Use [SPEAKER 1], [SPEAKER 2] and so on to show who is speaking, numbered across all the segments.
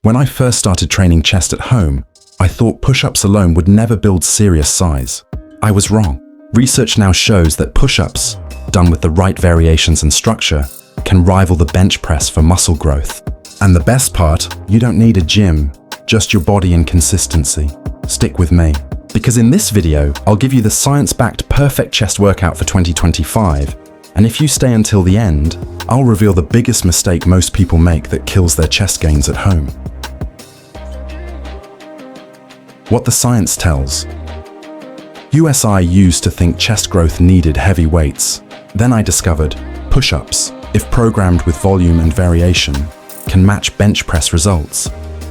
[SPEAKER 1] When I first started training chest at home, I thought push-ups alone would never build serious size. I was wrong. Research now shows that push-ups, done with the right variations and structure, can rival the bench press for muscle growth. And the best part, you don't need a gym, just your body and consistency. Stick with me, because in this video, I'll give you the science-backed perfect chest workout for 2025, and if you stay until the end, I'll reveal the biggest mistake most people make that kills their chest gains at home. What the science tells. USI used to think chest growth needed heavy weights. Then I discovered push-ups, if programmed with volume and variation, can match bench press results.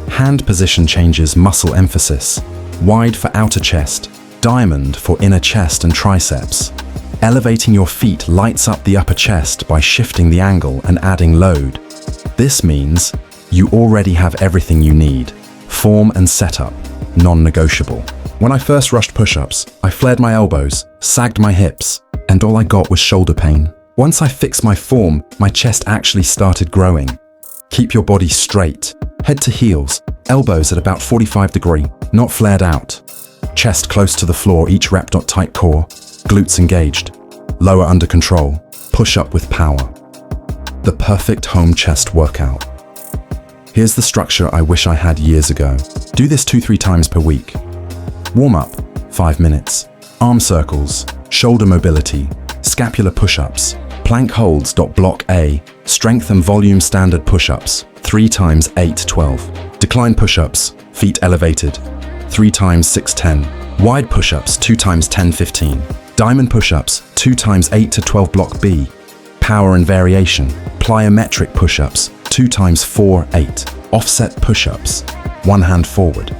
[SPEAKER 1] Hand position changes muscle emphasis, wide for outer chest, diamond for inner chest and triceps. Elevating your feet lights up the upper chest by shifting the angle and adding load. This means you already have everything you need. Form and setup, non-negotiable. When I first rushed push-ups, I flared my elbows, sagged my hips, and all I got was shoulder pain. Once I fixed my form, my chest actually started growing. Keep your body straight, head to heels, elbows at about 45 degrees, not flared out. Chest close to the floor, each rep. Tight core, glutes engaged, lower under control, push up with power. The perfect home chest workout. Here's the structure I wish I had years ago. Do this 2-3 times per week. Warm up, 5 minutes. Arm circles, shoulder mobility, scapular push-ups, plank holds. Block A, strength and volume standard push-ups, 3 times 8-12. Decline push-ups, feet elevated, 3 times 6-10. Wide push-ups, 2 times 10-15. Diamond push-ups, 2 times 8-12. Block B, power and variation. Plyometric push-ups, 2 times 4-8. Offset push-ups, one hand forward,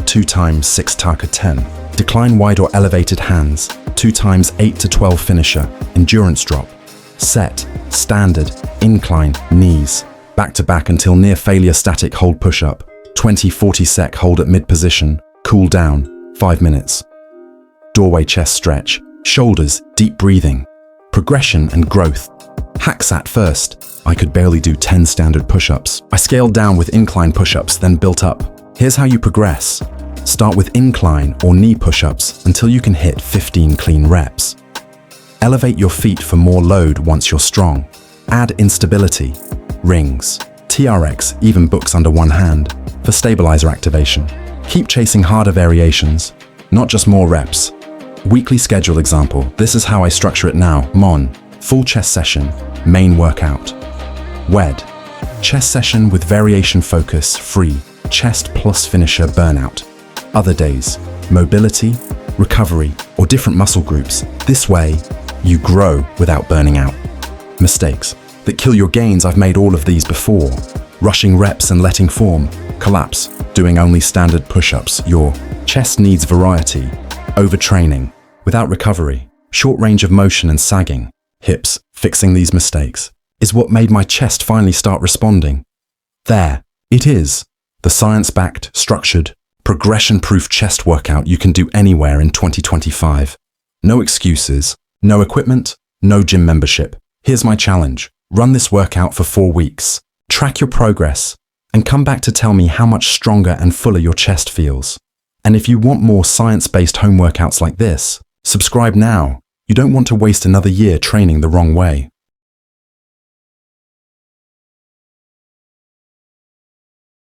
[SPEAKER 1] 2 times 6 taka 10. Decline wide or elevated hands, 2 times 8-12 finisher. Endurance drop. Set, standard, incline, knees. Back to back until near failure. Static hold push-up, 20-40 sec. Hold at mid position. Cool down, 5 minutes. Doorway chest stretch. Shoulders, deep breathing. Progression and growth. Hacks at first. I could barely do 10 standard push-ups. I scaled down with incline push-ups, then built up. Here's how you progress. Start with incline or knee push-ups until you can hit 15 clean reps. Elevate your feet for more load once you're strong. Add instability, rings, TRX, even books under one hand, for stabilizer activation. Keep chasing harder variations, not just more reps. Weekly schedule example. This is how I structure it now. MON, full chest session, main workout. WED, chest session with variation focus, free, chest plus finisher burnout. Other days, mobility, recovery, or different muscle groups. This way, you grow without burning out. Mistakes that kill your gains. I've made all of these before. Rushing reps and letting form. Collapse, doing only standard push-ups. Your chest needs variety. Overtraining, without recovery. Short range of motion and sagging. Hips, fixing these mistakes, is what made my chest finally start responding. There, it is. The science-backed, structured, progression-proof chest workout you can do anywhere in 2025. No excuses, no equipment, no gym membership. Here's my challenge. Run this workout for 4 weeks. Track your progress, and come back to tell me how much stronger and fuller your chest feels. And if you want more science-based home workouts like this, subscribe now. You don't want to waste another year training the wrong way.